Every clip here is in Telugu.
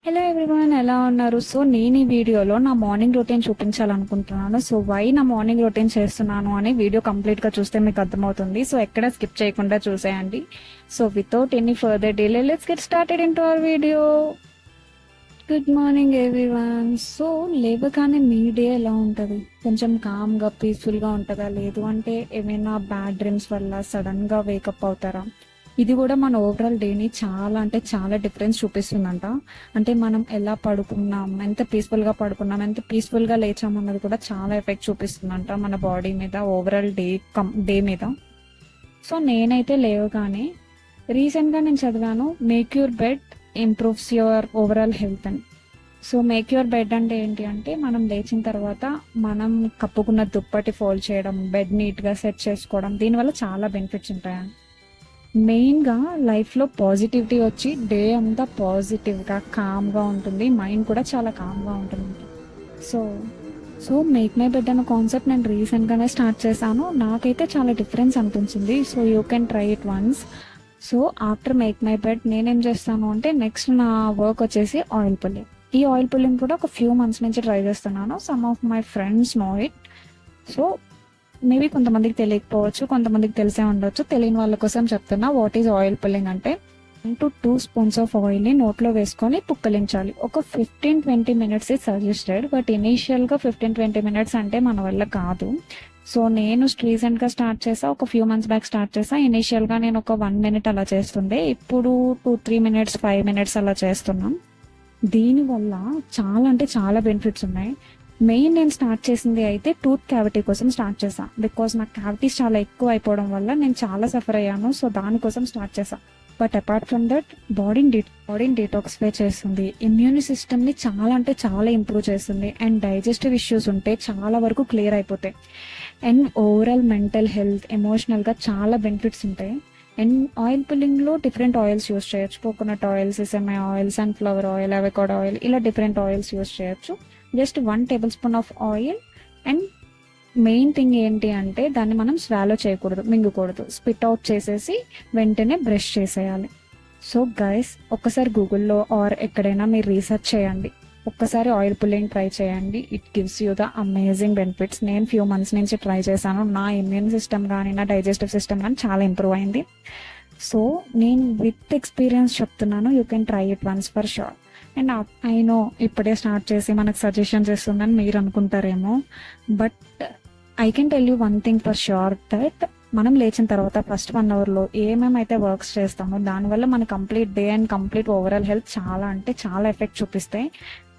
హలో ఎవ్రీవన్, ఎలా ఉన్నారు? సో నేను ఈ వీడియోలో నా మార్నింగ్ రొటీన్ చూపించాలనుకుంటున్నాను. సో వై నా మార్నింగ్ రొటీన్ చేస్తున్నాను అని వీడియో కంప్లీట్ గా చూస్తే మీకు అర్థమవుతుంది. సో ఎక్కడ స్కిప్ చేయకుండా చూసేయండి. So without any further delay let's get started in to our video. Good morning everyone. So లేవగానే మీ డే ఎలా ఉంటుంది? కొంచెం కామ్గా పీస్ఫుల్గా ఉంటుందా? లేదు అంటే ఏమైనా బ్యాడ్ డ్రీమ్స్ వల్ల సడన్గా వేకప్ అవుతారా? ఇది కూడా మన ఓవరాల్ డేని చాలా అంటే చాలా డిఫరెన్స్ చూపిస్తుందంట. అంటే మనం ఎలా పడుకున్నాం, ఎంత పీస్ఫుల్గా పడుకున్నాం, ఎంత పీస్ఫుల్గా లేచాం అన్నది కూడా చాలా ఎఫెక్ట్ చూపిస్తుందంట మన బాడీ మీద, ఓవరాల్ డే మీద. సో నేనైతే లేవగానే రీసెంట్గా నేను చదివాను, make your bed improves your overall health అని. సో మేక్ యువర్ బెడ్ అంటే ఏంటి అంటే, మనం లేచిన తర్వాత మనం కప్పుకున్న దుప్పటి ఫోల్డ్ చేయడం, బెడ్ నీట్గా సెట్ చేసుకోవడం, దీనివల్ల చాలా బెనిఫిట్స్ ఉంటాయండి. మెయిన్గా లైఫ్లో పాజిటివిటీ వచ్చి డే అంతా పాజిటివ్గా కామ్గా ఉంటుంది, మైండ్ కూడా చాలా కామ్గా ఉంటుంది. So so make my bed అన్న కాన్సెప్ట్ నేను రీసెంట్గానే స్టార్ట్ చేశాను. నాకైతే చాలా డిఫరెన్స్ అనిపించింది. So you can try it once. So after make my bed నేనేం చేస్తాను అంటే, నెక్స్ట్ నా వర్క్ వచ్చేసి ఆయిల్ పుల్లింగ్. ఈ ఆయిల్ పుల్లింగ్ కూడా ఒక ఫ్యూ మంత్స్ నుంచి ట్రై చేస్తున్నాను. Some of my friends know it. So maybe కొంతమందికి తెలియకపోవచ్చు, కొంతమందికి తెలిసే ఉండొచ్చు. తెలియని వాళ్ళ కోసం చెప్తున్నా, వాట్ ఈజ్ ఆయిల్ పుల్లింగ్ అంటే, 1 to 2 స్పూన్స్ ఆఫ్ ఆయిల్ని నోట్లో వేసుకొని పుక్కలించాలి. ఒక 15-20 మినిట్స్ ఇస్ సజెస్టెడ్, బట్ ఇనీషియల్గా 15-20 మినిట్స్ అంటే మన వల్ల కాదు. సో నేను రీసెంట్గా స్టార్ట్ చేసా, ఒక ఫ్యూ మంత్స్ బ్యాక్ స్టార్ట్ చేసా. ఇనీషియల్గా నేను ఒక 1 మినిట్ అలా చేస్తుండే, ఇప్పుడు 2-3 మినిట్స్ 5 మినిట్స్ అలా చేస్తున్నాం. దీనివల్ల చాలా అంటే చాలా బెనిఫిట్స్ ఉన్నాయి. మెయిన్ నేను స్టార్ట్ చేసింది అయితే టూత్ క్యావిటీ కోసం స్టార్ట్ చేసా. బికాస్ నాకు క్యావిటీస్ చాలా ఎక్కువ అయిపోవడం వల్ల నేను చాలా సఫర్ అయ్యాను. సో దానికోసం స్టార్ట్ చేసా. బట్ అపార్ట్ ఫ్రమ్ దట్, బాడీని డీటాక్సిఫై చేస్తుంది, ఇమ్యూన్ సిస్టమ్ని చాలా అంటే చాలా ఇంప్రూవ్ చేస్తుంది, అండ్ డైజెస్టివ్ ఇష్యూస్ ఉంటే చాలా వరకు క్లియర్ అయిపోతాయి. అండ్ ఓవరాల్ మెంటల్ హెల్త్, ఎమోషనల్గా చాలా బెనిఫిట్స్ ఉంటాయి. అండ్ ఆయిల్ పుల్లింగ్లో డిఫరెంట్ ఆయిల్స్ యూస్ చేయొచ్చు. Coconut oil, sesame oil, sunflower oil, avocado oil, ఇలా డిఫరెంట్ ఆయిల్స్ యూస్ చేయొచ్చు. Just 1 tablespoon of oil. And main thing ఏంటి అంటే, దాన్ని మనం స్వాలో చేయకూడదు, మింగకూడదు. స్పిట్ అవుట్ చేసేసి వెంటనే బ్రష్ చేసేయాలి. సో గైస్, ఒక్కసారి గూగుల్లో ఆర్ ఎక్కడైనా మీరు రీసెర్చ్ చేయండి. ఒక్కసారి ఆయిల్ పుల్లింగ్ ట్రై చేయండి. It gives you the amazing benefits. నేను ఫ్యూ మంత్స్ నుంచి ట్రై చేశాను. నా ఇమ్యూన్ సిస్టమ్ కానీ, నా డైజెస్టివ్ సిస్టమ్ కానీ చాలా ఇంప్రూవ్ అయింది. సో నేను విత్ ఎక్స్పీరియన్స్ చెప్తున్నాను, you can try it once for sure. And I know ఇప్పుడే స్టార్ట్ చేసి మనకు సజెషన్స్ ఇస్తుందని మీరు అనుకుంటారేమో, but I can tell you one thing for sure, that మనం లేచిన తర్వాత ఫస్ట్ 1 అవర్లో ఏమేమైతే వర్క్స్ చేస్తామో దానివల్ల మన complete day and complete overall health చాలా అంటే చాలా ఎఫెక్ట్ చూపిస్తాయి.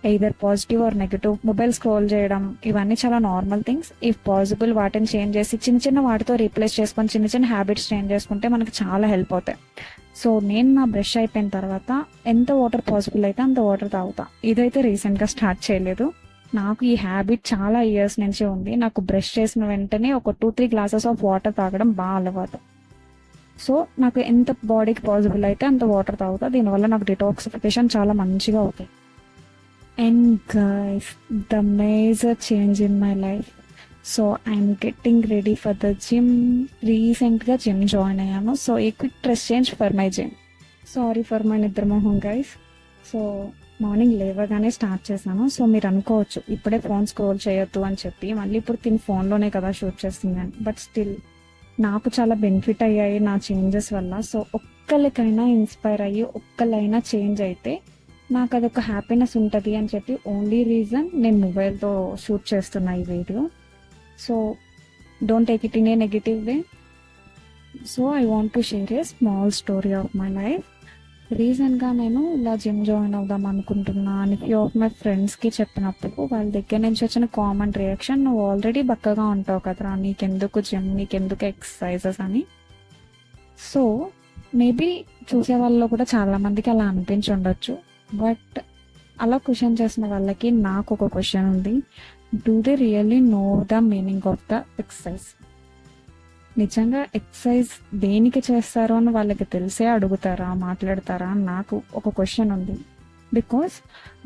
Either positive or negative. Mobile scroll చేయడం, ఇవన్నీ చాలా నార్మల్ థింగ్స్. ఇఫ్ పాసిబుల్ వాటిని చేంజ్ చేసి చిన్న చిన్న వాటితో రీప్లేస్ చేసుకొని చిన్న చిన్న హ్యాబిట్స్ చేంజ్ చేసుకుంటే మనకు చాలా హెల్ప్ అవుతాయి. సో నేను నా బ్రష్ అయిపోయిన తర్వాత ఎంత వాటర్ పాసిబుల్ అయితే అంత వాటర్ తాగుతా. ఇదైతే రీసెంట్గా స్టార్ట్ చేయలేదు, నాకు ఈ హ్యాబిట్ చాలా ఇయర్స్ నుంచి ఉంది. నాకు బ్రష్ చేసిన వెంటనే ఒక 2-3 గ్లాసెస్ ఆఫ్ వాటర్ తాగడం బాగా అలవాటు. సో నాకు ఎంత బాడీకి పాసిబుల్ అయితే అంత వాటర్ తాగుతా. దీనివల్ల నాకు డిటాక్సిఫికేషన్ చాలా మంచిగా అవుతాయి. And guys, the major change in my life. So I'm getting ready for the gym. రీసెంట్గా జిమ్ జాయిన్ అయ్యాను. So a quick dress change for my gym. Sorry for my నిద్రమోహం గైస్. సో మార్నింగ్ లేవగానే స్టార్ట్ చేశాను. సో మీరు అనుకోవచ్చు, ఇప్పుడే ఫోన్ స్క్రోల్ చేయొద్దు అని చెప్పి, మళ్ళీ ఇప్పుడు తిని ఫోన్లోనే కదా షూట్ చేస్తుంది అని. బట్ స్టిల్ నాకు చాలా బెనిఫిట్ అయ్యాయి నా చేంజెస్ వల్ల. సో ఒక్కరికైనా ఇన్స్పైర్ అయ్యి ఒక్కళ్ళైనా చేంజ్ అయితే నాకు అదొక హ్యాపీనెస్ ఉంటుంది అని చెప్పి ఓన్లీ రీజన్ నేను మొబైల్తో షూట్ చేస్తున్నా ఈ video. So don't take it in a negative way. So I want to share a small story of my life. రీసెంట్గా నేను ఇలా జిమ్ జాయిన్ అవుదాం అనుకుంటున్నా అని ఫ్యూ ఆఫ్ మై ఫ్రెండ్స్కి చెప్పినప్పుడు వాళ్ళ దగ్గర నుంచి వచ్చిన కామన్ రియాక్షన్, నువ్వు ఆల్రెడీ బక్కగా ఉంటావు కదరా, నీకెందుకు జిమ్, నీకెందుకు ఎక్సర్సైజెస్ అని. సో మేబీ చూసే వాళ్ళలో కూడా చాలామందికి అలా అనిపించి ఉండొచ్చు. బట్ అలా క్వశ్చన్ చేసిన వాళ్ళకి నాకు ఒక క్వశ్చన్ ఉంది, do they really know the meaning of the exercise? నిజంగా ఎక్సర్సైజ్ దేనికి చేస్తారో అని వాళ్ళకి తెలిసే అడుగుతారా, మాట్లాడతారా అని నాకు ఒక క్వశ్చన్ ఉంది. బికాస్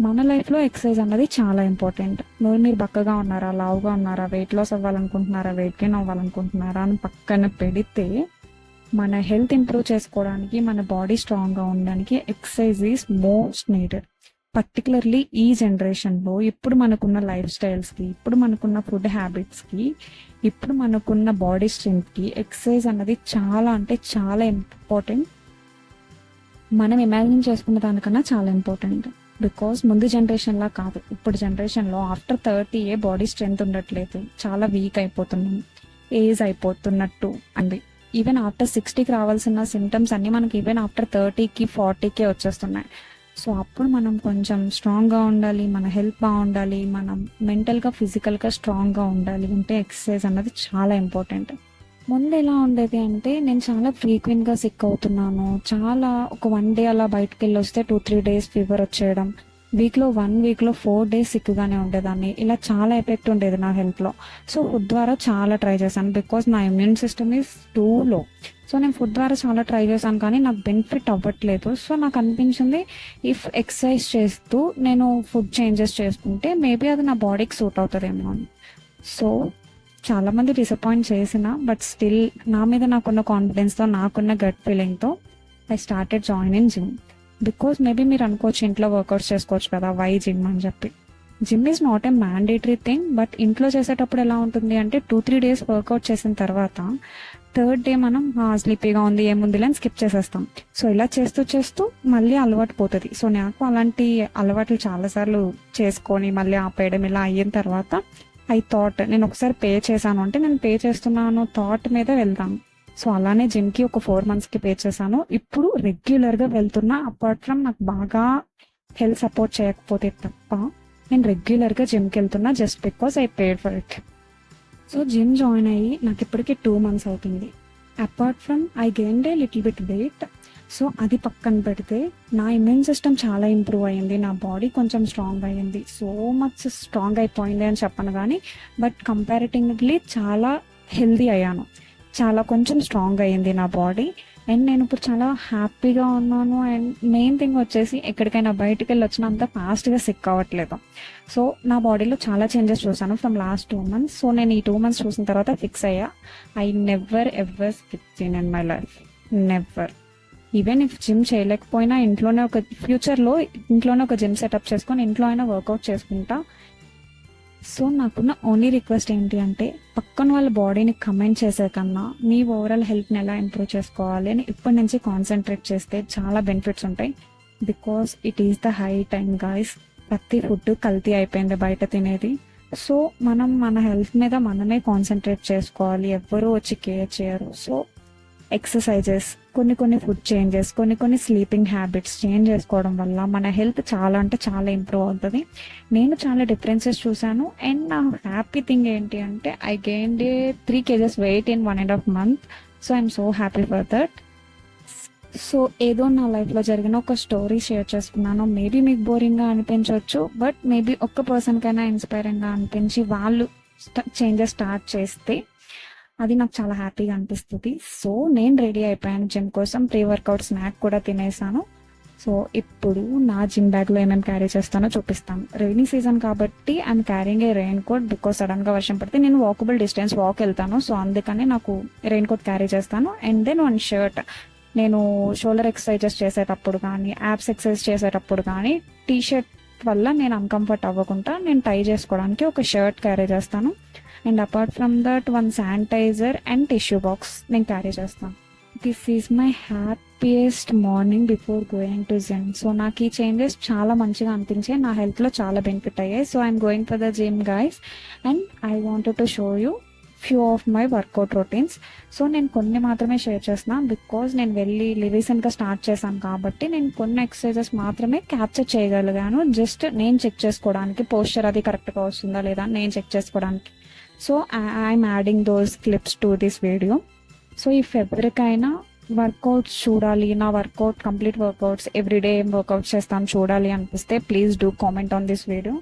మన లైఫ్లో ఎక్సర్సైజ్ అన్నది చాలా ఇంపార్టెంట్. మీరు బక్కగా ఉన్నారా, లావుగా ఉన్నారా, వెయిట్ లాస్ అవ్వాలనుకుంటున్నారా, వెయిట్ గెయిన్ అవ్వాలనుకుంటున్నారా అని పక్కన పెడితే, మన హెల్త్ ఇంప్రూవ్ చేసుకోవడానికి, మన బాడీ స్ట్రాంగ్గా ఉండడానికి exercise is most needed. Particularly ఈ జనరేషన్లో ఇప్పుడు మనకున్న లైఫ్ స్టైల్స్కి, ఇప్పుడు మనకున్న ఫుడ్ హ్యాబిట్స్కి, ఇప్పుడు మనకున్న బాడీ స్ట్రెంగ్త్కి ఎక్సర్సైజ్ అన్నది చాలా అంటే చాలా ఇంపార్టెంట్. మనం ఇమాజిన్ చేసుకున్న దానికన్నా చాలా ఇంపార్టెంట్. బికాస్ ముందు జనరేషన్లా కాదు, ఇప్పుడు జనరేషన్లో ఆఫ్టర్ 30 బాడీ స్ట్రెంగ్త్ ఉండట్లేదు, చాలా వీక్ అయిపోతున్నాం, ఏజ్ అయిపోతున్నట్టు అంది. ఈవెన్ ఆఫ్టర్ 60కి రావాల్సిన సిమ్టమ్స్ అన్నీ మనకి ఈవెన్ ఆఫ్టర్ 30కి 40కే వచ్చేస్తున్నాయి. సో అప్పుడు మనం కొంచెం స్ట్రాంగ్గా ఉండాలి, మన హెల్త్ బాగుండాలి, మనం మెంటల్గా ఫిజికల్గా స్ట్రాంగ్గా ఉండాలి అంటే ఎక్సర్సైజ్ అన్నది చాలా ఇంపార్టెంట్. ముందు ఎలా ఉండేది అంటే నేను చాలా ఫ్రీక్వెంట్గా సిక్ అవుతున్నాను, చాలా ఒక 1 డే అలా బయటకు వెళ్ళి వస్తే 2-3 డేస్ ఫీవర్ వచ్చేయడం, వీక్లో 1 వీక్లో 4 డేస్ సిక్గానే ఉండేదాన్ని. ఇలా చాలా ఎఫెక్ట్ ఉండేది నా హెల్త్లో. సో ఫుడ్ ద్వారా చాలా ట్రై చేశాను బికాస్ నా ఇమ్యూన్ సిస్టమ్ ఈజ్ టూ లో. సో నేను ఫుడ్ ద్వారా చాలా ట్రై చేశాను కానీ నాకు బెనిఫిట్ అవ్వట్లేదు. సో నాకు అనిపించింది ఇఫ్ ఎక్సర్సైజ్ చేస్తూ నేను ఫుడ్ చేంజెస్ చేసుకుంటే మేబీ అది నా బాడీకి సూట్ అవుతుందేమో అని. సో చాలామంది డిసప్పాయింట్ చేసిన బట్ స్టిల్ నా మీద నాకున్న కాన్ఫిడెన్స్తో, నాకున్న గట్ ఫీలింగ్తో I started join in gym. Because maybe మీరు అనుకోవచ్చు ఇంట్లో వర్కౌట్స్ చేసుకోవచ్చు కదా, వై జిమ్ అని చెప్పి. Gym is not a mandatory thing, but ఇంట్లో చేసేటప్పుడు ఎలా ఉంటుంది అంటే 2-3 డేస్ వర్కౌట్ చేసిన తర్వాత 3rd డే మనం స్లీపీగా ఉంది ఏముంది అని స్కిప్ చేసేస్తాం. సో ఇలా చేస్తూ చేస్తూ మళ్ళీ అలవాటు పోతుంది. సో నాకు అలాంటి అలవాట్లు చాలాసార్లు చేసుకొని మళ్ళీ ఆపేయడం ఇలా అయిన తర్వాత ఐ థాట్ నేను ఒకసారి పే చేశాను అంటే నేను పే చేస్తున్నాను థాట్ మీద వెళ్తాను. సో అలానే జిమ్కి ఒక 4 monthsకి పే చేశాను. ఇప్పుడు రెగ్యులర్గా వెళ్తున్నా. అపార్ట్ ఫ్రమ్ నాకు బాగా హెల్త్ సపోర్ట్ చేయకపోతే తప్ప నేను రెగ్యులర్గా జిమ్కి వెళ్తున్నా just because I paid for it. So gym join అయ్యి నాకు ఇప్పటికీ 2 months అవుతుంది. Apart from I gained a little bit weight. So అది పక్కన పెడితే నా ఇమ్యూన్ సిస్టమ్ చాలా ఇంప్రూవ్ అయ్యింది, నా బాడీ కొంచెం స్ట్రాంగ్ అయ్యింది. సో మచ్ స్ట్రాంగ్ అయిపోయింది అని చెప్పను కానీ బట్ కంపారిటివ్లీ చాలా హెల్దీ అయ్యాను, చాలా కొంచెం స్ట్రాంగ్ అయ్యింది నా బాడీ. అండ్ నేను ఇప్పుడు చాలా హ్యాపీగా ఉన్నాను. అండ్ మెయిన్ థింగ్ వచ్చేసి ఎక్కడికైనా బయటకు వెళ్ళి వచ్చినా అంత ఫాస్ట్గా సిక్ అవ్వట్లేదు. సో నా బాడీలో చాలా చేంజెస్ చూసాను ఫ్రమ్ లాస్ట్ 2 months. సో నేను ఈ 2 months చూసిన తర్వాత ఫిక్స్ అయ్యా I never ever skip gym in my life, never. Even if gym చేయలేకపోయినా ఇంట్లోనే ఫ్యూచర్లో ఇంట్లోనే ఒక జిమ్ సెటప్ చేసుకొని ఇంట్లో అయినా వర్కౌట్ చేసుకుంటా. సో నాకున్న ఓన్లీ రిక్వెస్ట్ ఏంటి అంటే పక్కన వాళ్ళ బాడీని కమెంట్ చేసే కన్నా మీ ఓవరాల్ హెల్త్ని ఎలా ఇంప్రూవ్ చేసుకోవాలి అని ఇప్పటి నుంచి కాన్సన్ట్రేట్ చేస్తే చాలా బెనిఫిట్స్ ఉంటాయి. Because it is the high time guys. ప్రతి ఫుడ్ కల్తీ అయిపోయింది బయట తినేది. సో మనం మన హెల్త్ మీద మనమే కాన్సన్ట్రేట్ చేసుకోవాలి, ఎవ్వరూ వచ్చి కేర్ చేయరు. సో ఎక్సర్సైజెస్, కొన్ని ఫుడ్ చేంజెస్, కొన్ని స్లీపింగ్ హ్యాబిట్స్ చేంజ్ చేసుకోవడం వల్ల మన హెల్త్ చాలా అంటే చాలా ఇంప్రూవ్ అవుతుంది. నేను చాలా డిఫరెన్సెస్ చూశాను. అండ్ నా హ్యాపీ థింగ్ ఏంటి అంటే I gained 3 kgs weight in 1.5 months. So I'm so happy for that. So ఏదో నా లైఫ్లో జరిగిన ఒక స్టోరీ షేర్ చేసుకున్నాను. మేబీ మీకు బోరింగ్గా అనిపించవచ్చు, బట్ మేబీ ఒక్క పర్సన్కైనా ఇన్స్పైరింగ్గా అనిపించి వాళ్ళు చేంజెస్ స్టార్ట్ చేస్తే అది నాకు చాలా హ్యాపీగా అనిపిస్తుంది. సో నేను రెడీ అయిపోయాను జిమ్ కోసం. ప్రీ వర్కౌట్ స్నాక్ కూడా తినేసాను. సో ఇప్పుడు నా జిమ్ బ్యాగ్లో ఏమేమి క్యారీ చేస్తానో చూపిస్తాను. రైనీ సీజన్ కాబట్టి I'm carrying a raincoat because సడన్గా వర్షం పడితే నేను వాకబుల్ డిస్టెన్స్ వాక్ వెళ్తాను. సో అందుకని నాకు రెయిన్ కోట్ క్యారీ చేస్తాను. And then 1 shirt. నేను షోల్డర్ ఎక్సర్సైజెస్ చేసేటప్పుడు కానీ యాప్స్ ఎక్సర్సైజ్ చేసేటప్పుడు కానీ టీషర్ట్ వల్ల నేను అన్కంఫర్ట్ అవ్వకుండా నేను టై చేసుకోవడానికి ఒక షర్ట్ క్యారీ చేస్తాను. And apart from that 1 sanitizer and tissue box నేను క్యారీ చేస్తాను. This is my happiest morning before going to gym. So నాకు ఈ చేంజెస్ చాలా మంచిగా అనిపించాయి, నా హెల్త్లో చాలా బెనిఫిట్ అయ్యాయి. So I'm going for the gym guys and I wanted to show you few of my workout routines. So నేను కొన్ని మాత్రమే షేర్ చేస్తున్నాను బికాజ్ నేను రీసెంట్గా స్టార్ట్ చేశాను కాబట్టి నేను కొన్ని ఎక్సర్సైజెస్ మాత్రమే క్యాప్చర్ చేయగలిగాను. జస్ట్ నేను చెక్ చేసుకోవడానికి పోస్చర్ అది కరెక్ట్గా వస్తుందా లేదా నేను చెక్ చేసుకోవడానికి. So I'm adding those clips to this video. So ఈ ఎవరికైనా వర్కౌట్స్ చూడాలి, నా వర్కౌట్ కంప్లీట్ వర్కౌట్స్ ఎవ్రీడే ఏం వర్కౌట్స్ చేస్తాను చూడాలి అనిపిస్తే please do comment on this video.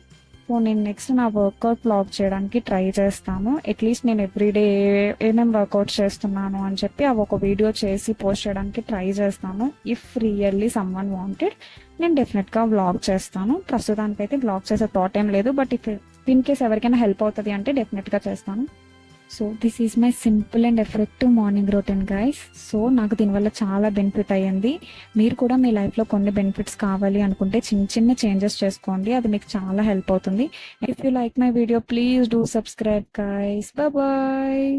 So నేను నెక్స్ట్ నా వర్కౌట్ బ్లాగ్ చేయడానికి ట్రై చేస్తాను. అట్లీస్ట్ నేను ఎవ్రీడే ఏమేమి వర్కౌట్స్ చేస్తున్నాను అని చెప్పి అవి ఒక వీడియో చేసి పోస్ట్ చేయడానికి ట్రై చేస్తాను. ఇఫ్ రియల్లీ సమ్వన్ వాంటెడ్ నేను డెఫినెట్గా వ్లాగ్ చేస్తాను. ప్రస్తుతానికైతే వ్లాగ్ చేసే థాట్ ఏం లేదు, బట్ ఇఫ్ ఇన్ కేస్ ఎవరికైనా హెల్ప్ అవుతుంది అంటే డెఫినెట్గా చేస్తాను. So this is my simple and effective morning routine guys. So నాకు దీనివల్ల చాలా బెనిఫిట్ అయ్యింది. మీరు కూడా మీ లైఫ్లో కొన్ని బెనిఫిట్స్ కావాలి అనుకుంటే చిన్న చిన్న చేంజెస్ చేసుకోండి, అది మీకు చాలా హెల్ప్ అవుతుంది. If you like my video please do subscribe guys. Bye.